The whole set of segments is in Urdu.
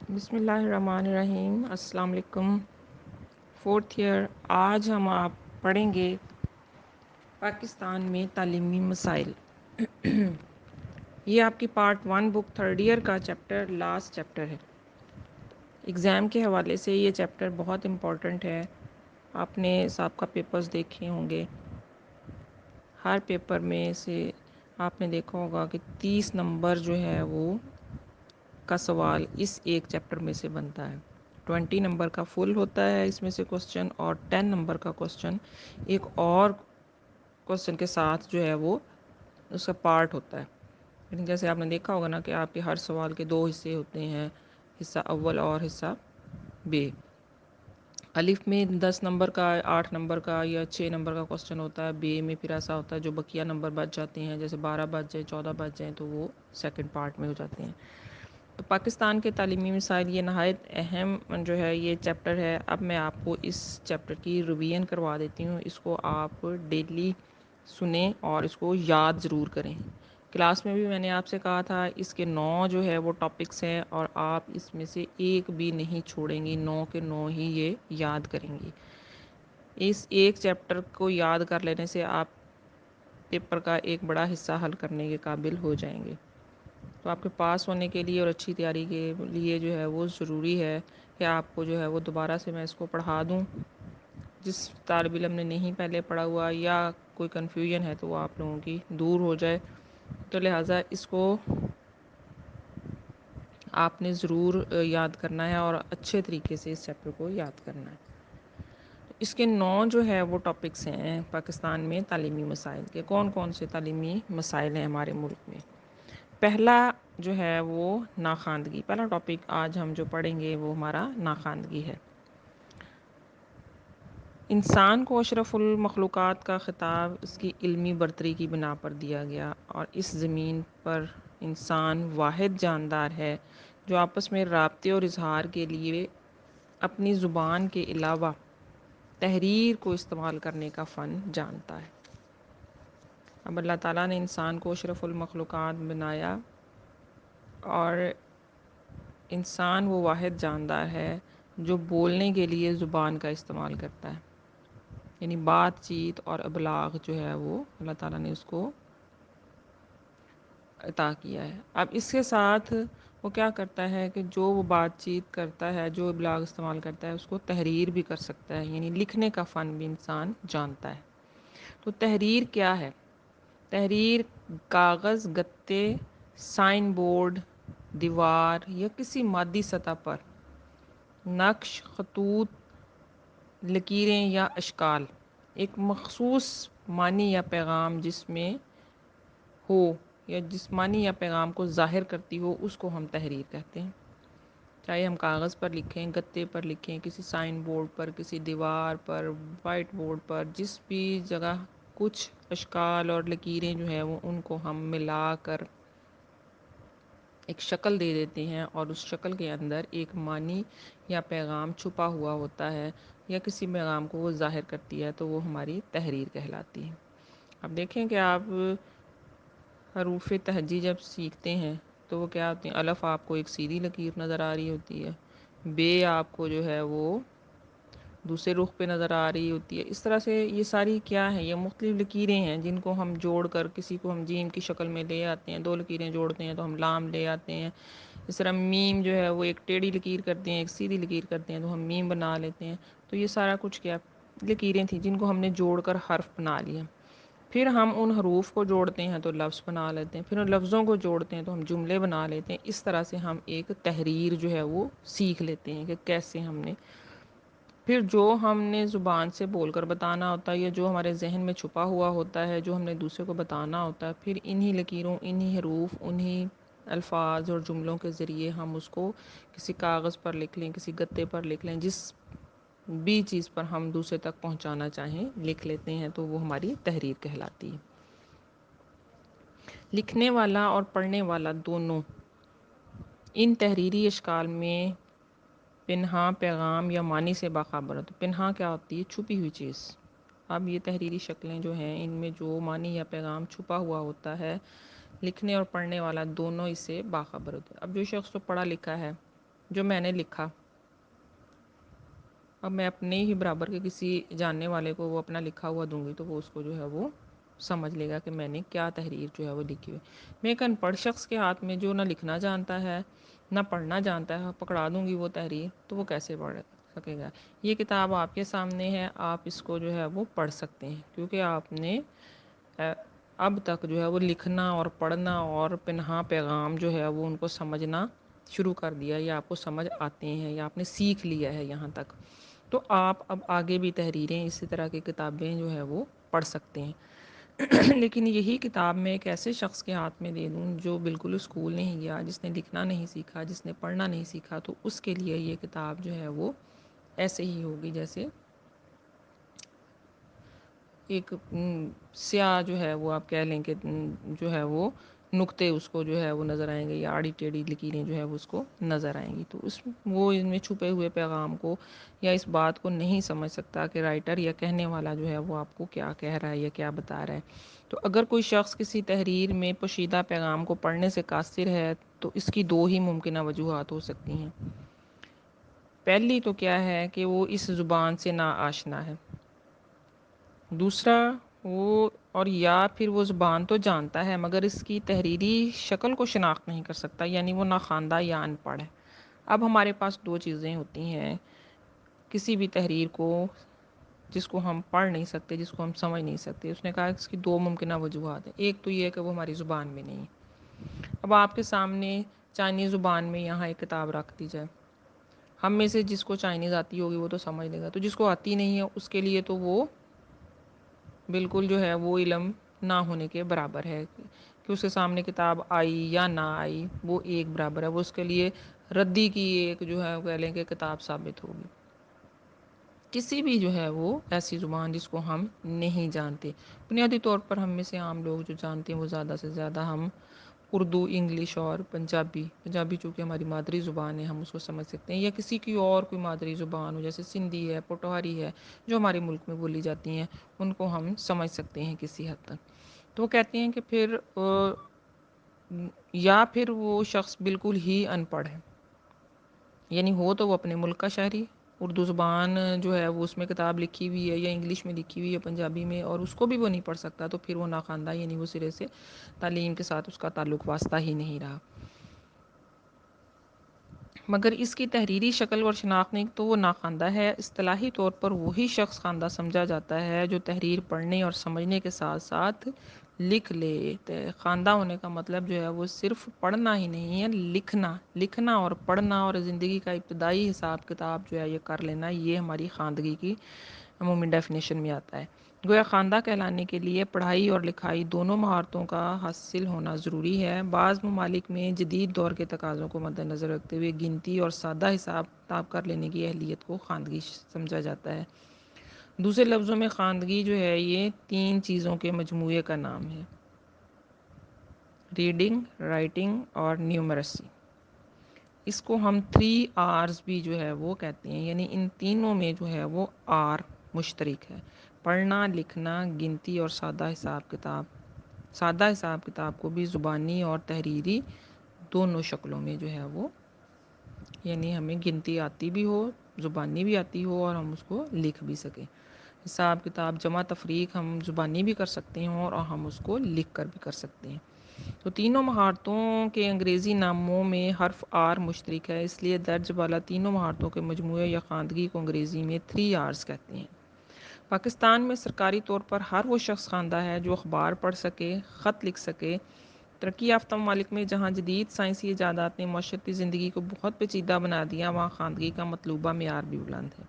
بسم اللہ الرحمن الرحیم۔ السلام علیکم۔ فورتھ ایئر آج ہم آپ پڑھیں گے پاکستان میں تعلیمی مسائل۔ یہ آپ کی پارٹ 1 بک تھرڈ ایئر کا چیپٹر لاسٹ چیپٹر ہے۔ ایگزام کے حوالے سے یہ چیپٹر بہت امپورٹنٹ ہے۔ آپ نے سابقہ پیپرز دیکھے ہوں گے، ہر پیپر میں سے آپ نے دیکھا ہوگا کہ 30 نمبر جو ہے وہ کا سوال اس ایک چیپٹر میں سے بنتا ہے۔ 20 نمبر کا فل ہوتا ہے اس میں سے کوسچن، اور 10 نمبر کا کوسچن ایک اور کوسچن کے ساتھ جو ہے وہ اس کا پارٹ ہوتا ہے۔ لیکن جیسے آپ نے دیکھا ہوگا نا کہ آپ کے ہر سوال کے 2 حصے ہوتے ہیں، حصہ اول اور حصہ بے۔ الف میں 10 نمبر کا، 8 نمبر کا یا 6 نمبر کا کوسچن ہوتا ہے۔ بے میں پھر ایسا ہوتا ہے جو بقیہ نمبر بچ جاتے ہیں، جیسے 12 بچ جائیں، 14 بچ جائیں تو وہ سیکنڈ پارٹ میں ہو جاتے ہیں۔ تو پاکستان کے تعلیمی مسائل یہ نہایت اہم جو ہے یہ چیپٹر ہے۔ اب میں آپ کو اس چیپٹر کی ریویژن کروا دیتی ہوں۔ اس کو آپ ڈیلی سنیں اور اس کو یاد ضرور کریں۔ کلاس میں بھی میں نے آپ سے کہا تھا اس کے 9 جو ہے وہ ٹاپکس ہیں، اور آپ اس میں سے ایک بھی نہیں چھوڑیں گی، 9 کے 9 ہی یہ یاد کریں گی۔ اس ایک چیپٹر کو یاد کر لینے سے آپ پیپر کا ایک بڑا حصہ حل کرنے کے قابل ہو جائیں گے۔ تو آپ کے پاس ہونے کے لیے اور اچھی تیاری کے لیے جو ہے وہ ضروری ہے کہ آپ کو جو ہے وہ دوبارہ سے میں اس کو پڑھا دوں۔ جس طالب علم نے نہیں پہلے پڑھا ہوا یا کوئی کنفیوژن ہے تو وہ آپ لوگوں کی دور ہو جائے، تو لہٰذا اس کو آپ نے ضرور یاد کرنا ہے اور اچھے طریقے سے اس چیپٹر کو یاد کرنا ہے۔ اس کے 9 جو ہے وہ ٹاپکس ہیں پاکستان میں تعلیمی مسائل کے۔ کون کون سے تعلیمی مسائل ہیں ہمارے ملک میں؟ پہلا جو ہے وہ ناخواندگی۔ پہلا ٹاپک آج ہم جو پڑھیں گے وہ ہمارا ناخواندگی ہے۔ انسان کو اشرف المخلوقات کا خطاب اس کی علمی برتری کی بنا پر دیا گیا، اور اس زمین پر انسان واحد جاندار ہے جو آپس میں رابطے اور اظہار کے لیے اپنی زبان کے علاوہ تحریر کو استعمال کرنے کا فن جانتا ہے۔ اب اللہ تعالیٰ نے انسان کو اشرف المخلوقات بنایا، اور انسان وہ واحد جاندار ہے جو بولنے کے لیے زبان کا استعمال کرتا ہے، یعنی بات چیت اور ابلاغ جو ہے وہ اللہ تعالیٰ نے اس کو عطا کیا ہے۔ اب اس کے ساتھ وہ کیا کرتا ہے کہ جو وہ بات چیت کرتا ہے، جو ابلاغ استعمال کرتا ہے، اس کو تحریر بھی کر سکتا ہے، یعنی لکھنے کا فن بھی انسان جانتا ہے۔ تو تحریر کیا ہے؟ تحریر کاغذ، گتے، سائن بورڈ، دیوار یا کسی مادی سطح پر نقش، خطوط، لکیریں یا اشکال، ایک مخصوص معنی یا پیغام جس میں ہو یا جسمانی یا پیغام کو ظاہر کرتی ہو، اس کو ہم تحریر کہتے ہیں۔ چاہے ہم کاغذ پر لکھیں، گتے پر لکھیں، کسی سائن بورڈ پر، کسی دیوار پر، وائٹ بورڈ پر، جس بھی جگہ کچھ اشکال اور لکیریں جو ہیں وہ ان کو ہم ملا کر ایک شکل دے دیتے ہیں، اور اس شکل کے اندر ایک معنی یا پیغام چھپا ہوا ہوتا ہے، یا کسی پیغام کو وہ ظاہر کرتی ہے، تو وہ ہماری تحریر کہلاتی ہے۔ اب دیکھیں کہ آپ حروف تہجی جب سیکھتے ہیں تو وہ کیا ہوتے ہیں؟ الف آپ کو ایک سیدھی لکیر نظر آ رہی ہوتی ہے، بے آپ کو جو ہے وہ دوسرے رخ پہ نظر آ رہی ہوتی ہے۔ اس طرح سے یہ ساری کیا ہیں؟ یہ مختلف لکیریں ہیں جن کو ہم جوڑ کر کسی کو ہم جیم کی شکل میں لے آتے ہیں، 2 لکیریں جوڑتے ہیں تو ہم لام لے آتے ہیں۔ اس طرح میم جو ہے وہ ایک ٹیڑھی لکیر کرتے ہیں، ایک سیدھی لکیر کرتے ہیں تو ہم میم بنا لیتے ہیں۔ تو یہ سارا کچھ کیا لکیریں تھیں جن کو ہم نے جوڑ کر حرف بنا لیا۔ پھر ہم ان حروف کو جوڑتے ہیں تو لفظ بنا لیتے ہیں، پھر ان لفظوں کو جوڑتے ہیں تو ہم جملے بنا لیتے ہیں۔ اس طرح سے ہم ایک تحریر جو ہے وہ سیکھ لیتے ہیں کہ کیسے ہم نے پھر جو ہم نے زبان سے بول کر بتانا ہوتا ہے، یا جو ہمارے ذہن میں چھپا ہوا ہوتا ہے، جو ہم نے دوسرے کو بتانا ہوتا ہے، پھر انہی لکیروں، انہی حروف، انہی الفاظ اور جملوں کے ذریعے ہم اس کو کسی کاغذ پر لکھ لیں، کسی گتے پر لکھ لیں، جس بھی چیز پر ہم دوسرے تک پہنچانا چاہیں لکھ لیتے ہیں، تو وہ ہماری تحریر کہلاتی ہے۔ لکھنے والا اور پڑھنے والا دونوں ان تحریری اشکال میں پنہاں پیغام یا معنی سے باخبر ہے۔ تو پنہاں کیا ہوتی ہے؟ چھپی ہوئی چیز۔ اب یہ تحریری شکلیں جو ہیں ان میں جو معنی یا پیغام چھپا ہوا ہوتا ہے، لکھنے اور پڑھنے والا دونوں اس سے باخبر ہوتے ہیں۔ اب جو شخص تو پڑھا لکھا ہے جو میں نے لکھا، اب میں اپنے ہی برابر کے کسی جاننے والے کو وہ اپنا لکھا ہوا دوں گی تو وہ اس کو جو ہے وہ سمجھ لے گا کہ میں نے کیا تحریر جو ہے وہ لکھی ہوئی۔ میں ایک ان پڑھ شخص کے ہاتھ میں جو نہ لکھنا جانتا ہے نہ پڑھنا جانتا ہے پکڑا دوں گی وہ تحریر تو وہ کیسے پڑھ سکے گا۔ یہ کتاب آپ کے سامنے ہے، آپ اس کو جو ہے وہ پڑھ سکتے ہیں کیونکہ آپ نے اب تک جو ہے وہ لکھنا اور پڑھنا اور پنہا پیغام جو ہے وہ ان کو سمجھنا شروع کر دیا یا آپ کو سمجھ آتے ہیں یا آپ نے سیکھ لیا ہے یہاں تک، تو آپ اب آگے بھی تحریریں اسی طرح کی کتابیں جو ہے وہ پڑھ سکتے ہیں۔ لیکن یہی کتاب میں ایک ایسے شخص کے ہاتھ میں دے دوں جو بالکل اسکول نہیں گیا، جس نے لکھنا نہیں سیکھا، جس نے پڑھنا نہیں سیکھا، تو اس کے لیے یہ کتاب جو ہے وہ ایسے ہی ہوگی جیسے ایک سیاہ جو ہے وہ آپ کہہ لیں کہ جو ہے وہ نقطے اس کو جو ہے وہ نظر آئیں گے یا آڑی ٹیڑھی لکیریں جو ہے وہ اس کو نظر آئیں گی، تو وہ ان میں چھپے ہوئے پیغام کو یا اس بات کو نہیں سمجھ سکتا کہ رائٹر یا کہنے والا جو ہے وہ آپ کو کیا کہہ رہا ہے یا کیا بتا رہا ہے۔ تو اگر کوئی شخص کسی تحریر میں پوشیدہ پیغام کو پڑھنے سے قاصر ہے تو اس کی دو ہی ممکنہ وجوہات ہو سکتی ہیں۔ پہلی تو کیا ہے کہ وہ اس زبان سے نا آشنا ہے، دوسرا وہ اور یا پھر وہ زبان تو جانتا ہے مگر اس کی تحریری شکل کو شناخت نہیں کر سکتا، یعنی وہ ناخواندہ یا ان پڑھ ہے۔ اب ہمارے پاس دو چیزیں ہوتی ہیں کسی بھی تحریر کو جس کو ہم پڑھ نہیں سکتے، جس کو ہم سمجھ نہیں سکتے۔ اس نے کہا کہ اس کی دو ممکنہ وجوہات ہیں، ایک تو یہ ہے کہ وہ ہماری زبان میں نہیں ہے۔ اب آپ کے سامنے چائنیز زبان میں یہاں ایک کتاب رکھ دی جائے، ہم میں سے جس کو چائنیز آتی ہوگی وہ تو سمجھ لے گا، تو جس کو آتی نہیں ہے اس کے لیے تو وہ بالکل جو ہے وہ علم نہ ہونے کے برابر ہے کہ اس کے سامنے کتاب آئی یا نہ آئی وہ ایک برابر ہے، وہ اس کے لیے ردی کی ایک جو ہے کہہ لیں کہ کتاب ثابت ہوگی۔ کسی بھی جو ہے وہ ایسی زبان جس کو ہم نہیں جانتے، بنیادی طور پر ہم میں سے عام لوگ جو جانتے ہیں وہ زیادہ سے زیادہ ہم اردو، انگلش اور پنجابی چونکہ ہماری مادری زبان ہے ہم اس کو سمجھ سکتے ہیں، یا کسی کی اور کوئی مادری زبان ہو جیسے سندھی ہے، پوٹوہاری ہے، جو ہمارے ملک میں بولی جاتی ہیں ان کو ہم سمجھ سکتے ہیں کسی حد تک۔ تو وہ کہتے ہیں کہ پھر یا پھر وہ شخص بالکل ہی ان پڑھ ہے، یعنی ہو تو وہ اپنے ملک کا شہری، اردو زبان جو ہے وہ اس میں کتاب لکھی ہوئی ہے یا انگلش میں لکھی ہوئی ہے پنجابی میں اور اس کو بھی وہ نہیں پڑھ سکتا، تو پھر وہ ناخواندہ، یعنی وہ سرے سے تعلیم کے ساتھ اس کا تعلق واسطہ ہی نہیں رہا۔ مگر اس کی تحریری شکل اور شناخت نہیں تو وہ ناخواندہ ہے۔ اصطلاحی طور پر وہی شخص خواندہ سمجھا جاتا ہے جو تحریر پڑھنے اور سمجھنے کے ساتھ ساتھ لکھ لے۔ خواندہ ہونے کا مطلب جو ہے وہ صرف پڑھنا ہی نہیں ہے، لکھنا اور پڑھنا اور زندگی کا ابتدائی حساب کتاب جو ہے یہ کر لینا، یہ ہماری خواندگی کی عمومی ڈیفینیشن میں آتا ہے۔ گویا خواندہ کہلانے کے لیے پڑھائی اور لکھائی دونوں مہارتوں کا حاصل ہونا ضروری ہے۔ بعض ممالک میں جدید دور کے تقاضوں کو مد نظر رکھتے ہوئے گنتی اور سادہ حساب کتاب کر لینے کی اہلیت کو خواندگی سمجھا جاتا ہے۔ دوسرے لفظوں میں خواندگی جو ہے یہ تین چیزوں کے مجموعے کا نام ہے: ریڈنگ، رائٹنگ اور نیومرسی۔ اس کو ہم 3 آرز بھی جو ہے وہ کہتے ہیں، یعنی ان تینوں میں جو ہے وہ آر مشترک ہے: پڑھنا، لکھنا، گنتی اور سادہ حساب کتاب۔ سادہ حساب کتاب کو بھی زبانی اور تحریری دونوں شکلوں میں جو ہے وہ، یعنی ہمیں گنتی آتی بھی ہو، زبانی بھی آتی ہو اور ہم اس کو لکھ بھی سکیں۔ حساب کتاب جمع تفریق ہم زبانی بھی کر سکتے ہیں اور ہم اس کو لکھ کر بھی کر سکتے ہیں۔ تو تینوں مہارتوں کے انگریزی ناموں میں حرف آر مشترک ہے، اس لیے درج بالا تینوں مہارتوں کے مجموعے یا خواندگی کو انگریزی میں 3 آرز کہتے ہیں۔ پاکستان میں سرکاری طور پر ہر وہ شخص خواندہ ہے جو اخبار پڑھ سکے، خط لکھ سکے۔ ترقی یافتہ ممالک میں جہاں جدید سائنسی ایجادات نے معاشرتی زندگی کو بہت پیچیدہ بنا دیا، وہاں خواندگی کا مطلوبہ معیار بھی بلند ہے۔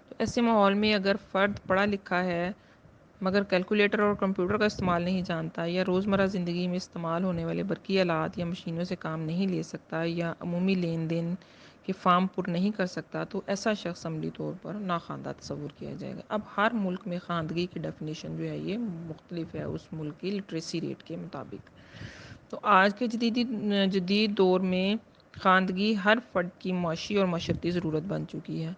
تو ایسے ماحول میں اگر فرد پڑھا لکھا ہے مگر کیلکولیٹر اور کمپیوٹر کا استعمال نہیں جانتا، یا روزمرہ زندگی میں استعمال ہونے والے برقی آلات یا مشینوں سے کام نہیں لے سکتا، یا عمومی لین دین کے فارم پر نہیں کر سکتا، تو ایسا شخص عملی طور پر ناخواندہ تصور کیا جائے گا۔ اب ہر ملک میں خواندگی کی ڈیفینیشن جو ہے یہ مختلف ہے اس ملک کی لٹریسی ریٹ کے مطابق۔ تو آج کے جدید دور میں خواندگی ہر فرد کی معاشی اور معاشرتی ضرورت بن چکی ہے۔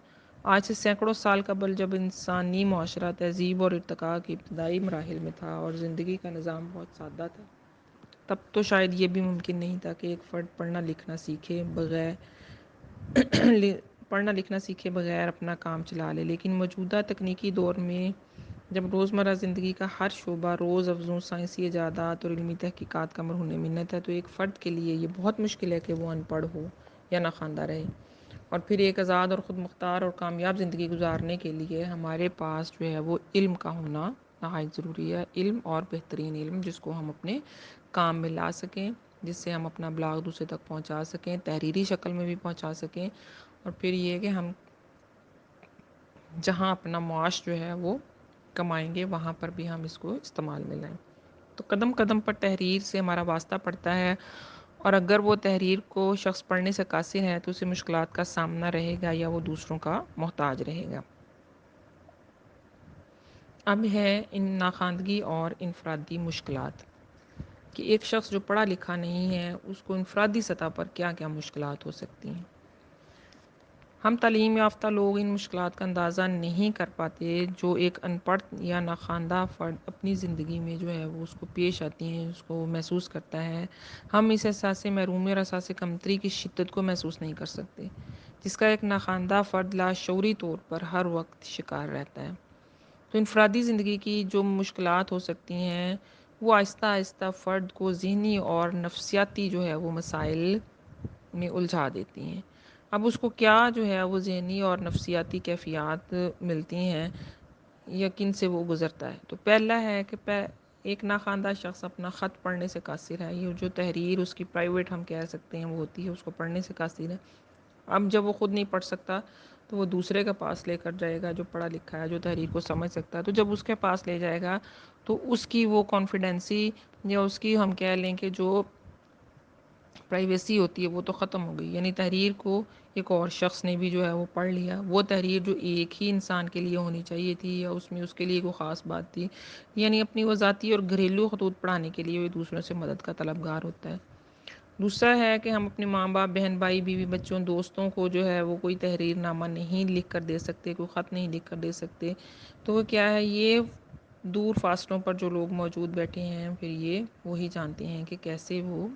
آج سے سینکڑوں سال قبل جب انسانی معاشرہ تہذیب اور ارتقاء کے ابتدائی مراحل میں تھا اور زندگی کا نظام بہت سادہ تھا، تب تو شاید یہ بھی ممکن نہیں تھا کہ ایک فرد پڑھنا لکھنا سیکھے بغیر پڑھنا لکھنا سیکھے بغیر اپنا کام چلا لے، لیکن موجودہ تکنیکی دور میں جب روزمرہ زندگی کا ہر شعبہ روز افزوں سائنسی ایجادات اور علمی تحقیقات کا مرہون منت ہے، تو ایک فرد کے لیے یہ بہت مشکل ہے کہ وہ ان پڑھ ہو یا ناخواندہ رہے۔ اور پھر ایک آزاد اور خود مختار اور کامیاب زندگی گزارنے کے لیے ہمارے پاس جو ہے وہ علم کا ہونا نہایت ضروری ہے، علم اور بہترین علم جس کو ہم اپنے کام میں لا سکیں، جس سے ہم اپنا بلاغ دوسرے تک پہنچا سکیں، تحریری شکل میں بھی پہنچا سکیں، اور پھر یہ کہ ہم جہاں اپنا معاش جو ہے وہ کمائیں گے وہاں پر بھی ہم اس کو استعمال میں لائیں۔ تو قدم قدم پر تحریر سے ہمارا واسطہ پڑتا ہے، اور اگر وہ تحریر کو شخص پڑھنے سے قاصر ہے تو اسے مشکلات کا سامنا رہے گا یا وہ دوسروں کا محتاج رہے گا۔ اب ہے ان ناخواندگی اور انفرادی مشکلات کہ ایک شخص جو پڑھا لکھا نہیں ہے اس کو انفرادی سطح پر کیا کیا مشکلات ہو سکتی ہیں۔ ہم تعلیم یافتہ لوگ ان مشکلات کا اندازہ نہیں کر پاتے جو ایک ان پڑھ یا ناخواندہ فرد اپنی زندگی میں جو ہے وہ اس کو پیش آتی ہیں، اس کو محسوس کرتا ہے۔ ہم اس احساس محرومی اور احساس کمتری کی شدت کو محسوس نہیں کر سکتے جس کا ایک ناخواندہ فرد لاشعوری طور پر ہر وقت شکار رہتا ہے۔ تو انفرادی زندگی کی جو مشکلات ہو سکتی ہیں وہ آہستہ آہستہ فرد کو ذہنی اور نفسیاتی جو ہے وہ مسائل میں الجھا دیتی ہیں۔ اب اس کو کیا جو ہے وہ ذہنی اور نفسیاتی کیفیات ملتی ہیں، یقین سے وہ گزرتا ہے۔ تو پہلا ہے کہ ایک ناخواندہ شخص اپنا خط پڑھنے سے قاصر ہے، یہ جو تحریر اس کی پرائیویٹ ہم کہہ سکتے ہیں وہ ہوتی ہے، اس کو پڑھنے سے قاصر ہے۔ اب جب وہ خود نہیں پڑھ سکتا تو وہ دوسرے کے پاس لے کر جائے گا جو پڑھا لکھا ہے، جو تحریر کو سمجھ سکتا ہے، تو جب اس کے پاس لے جائے گا تو اس کی وہ کانفیڈنسی یا اس کی ہم کہہ لیں کہ جو پرائیویسی ہوتی ہے وہ تو ختم ہو گئی، یعنی تحریر کو ایک اور شخص نے بھی جو ہے وہ پڑھ لیا، وہ تحریر جو ایک ہی انسان کے لیے ہونی چاہیے تھی یا اس میں اس کے لیے کوئی خاص بات تھی، یعنی اپنی وہ ذاتی اور گھریلو خطوط پڑھانے کے لیے وہ دوسروں سے مدد کا طلبگار ہوتا ہے۔ دوسرا ہے کہ ہم اپنے ماں باپ، بہن بھائی، بیوی بچوں، دوستوں کو جو ہے وہ کوئی تحریر نامہ نہیں لکھ کر دے سکتے، کوئی خط نہیں لکھ کر دے سکتے۔ تو وہ کیا ہے، یہ دور فاصلوں پر جو لوگ موجود بیٹھے ہیں پھر یہ وہی جانتے ہیں کہ کیسے وہ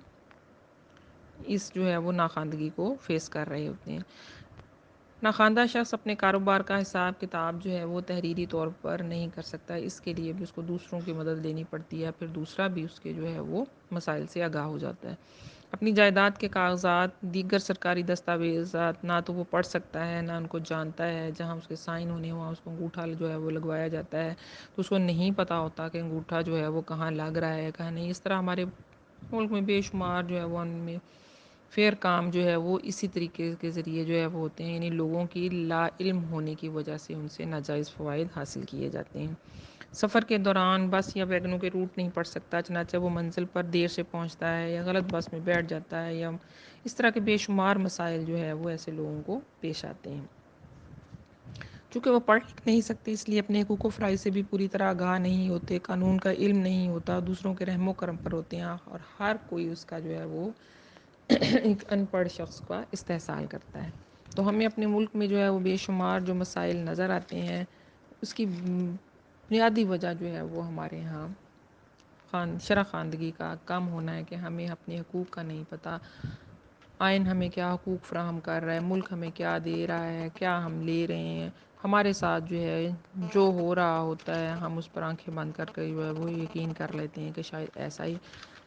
اس جو ہے وہ ناخواندگی کو فیس کر رہے ہوتے ہیں۔ ناخواندہ شخص اپنے کاروبار کا حساب کتاب جو ہے وہ تحریری طور پر نہیں کر سکتا، اس کے لیے بھی اس کو دوسروں کی مدد لینی پڑتی ہے، پھر دوسرا بھی اس کے جو ہے وہ مسائل سے آگاہ ہو جاتا ہے۔ اپنی جائیداد کے کاغذات، دیگر سرکاری دستاویزات نہ تو وہ پڑھ سکتا ہے نہ ان کو جانتا ہے، جہاں اس کے سائن ہونے وہاں اس کو انگوٹھا جو ہے وہ لگوایا جاتا ہے، تو اس کو نہیں پتہ ہوتا کہ انگوٹھا جو ہے وہ کہاں لگ رہا ہے کہاں نہیں۔ اس طرح ہمارے ملک میں بے شمار جو ہے وہ ان میں فیئر کام جو ہے وہ اسی طریقے کے ذریعے جو ہے وہ ہوتے ہیں، یعنی لوگوں کی لا علم ہونے کی وجہ سے ان سے ناجائز فوائد حاصل کیے جاتے ہیں۔ سفر کے دوران بس یا ویگنوں کے روٹ نہیں پڑھ سکتا، چنانچہ وہ منزل پر دیر سے پہنچتا ہے یا غلط بس میں بیٹھ جاتا ہے، یا اس طرح کے بے شمار مسائل جو ہے وہ ایسے لوگوں کو پیش آتے ہیں۔ چونکہ وہ پڑھ لکھ نہیں سکتے اس لیے اپنے حقوق و فرائض سے بھی پوری طرح آگاہ نہیں ہوتے، قانون کا علم نہیں ہوتا، دوسروں کے رحم و کرم پر ہوتے ہیں، اور ہر کوئی اس کا جو ہے وہ ایک ان پڑھ شخص کا استحصال کرتا ہے۔ تو ہمیں اپنے ملک میں جو ہے وہ بے شمار جو مسائل نظر آتے ہیں اس کی بنیادی وجہ جو ہے وہ ہمارے یہاں شرح خواندگی کا کم ہونا ہے، کہ ہمیں اپنے حقوق کا نہیں پتہ، آئین ہمیں کیا حقوق فراہم کر رہا ہے، ملک ہمیں کیا دے رہا ہے، کیا ہم لے رہے ہیں، ہمارے ساتھ جو ہے جو ہو رہا ہوتا ہے ہم اس پر آنکھیں بند کر کے جو ہے وہ یقین کر لیتے ہیں کہ شاید ایسا ہی۔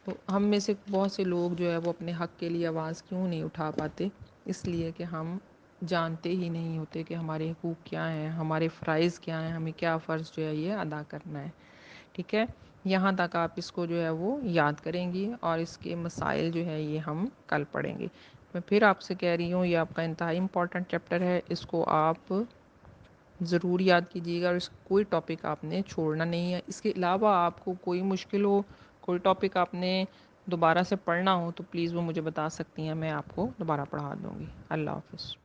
تو ہم میں سے بہت سے لوگ جو ہے وہ اپنے حق کے لیے آواز کیوں نہیں اٹھا پاتے، اس لیے کہ ہم جانتے ہی نہیں ہوتے کہ ہمارے حقوق کیا ہیں، ہمارے فرائض کیا ہیں، ہمیں کیا فرض جو ہے یہ ادا کرنا ہے۔ ٹھیک ہے، یہاں تک آپ اس کو جو ہے وہ یاد کریں گی، اور اس کے مسائل جو ہے یہ ہم کل پڑھیں گے۔ میں پھر آپ سے کہہ رہی ہوں یہ آپ کا انتہائی امپورٹنٹ چیپٹر ہے، اس کو آپ ضرور یاد کیجیے گا، اور اس کوئی ٹاپک آپ نے چھوڑنا نہیں ہے۔ اس کے علاوہ آپ کو کوئی مشکل ہو، کوئی ٹاپک آپ نے دوبارہ سے پڑھنا ہو تو پلیز وہ مجھے بتا سکتی ہیں، میں آپ کو دوبارہ پڑھا دوں گی۔ اللہ حافظ۔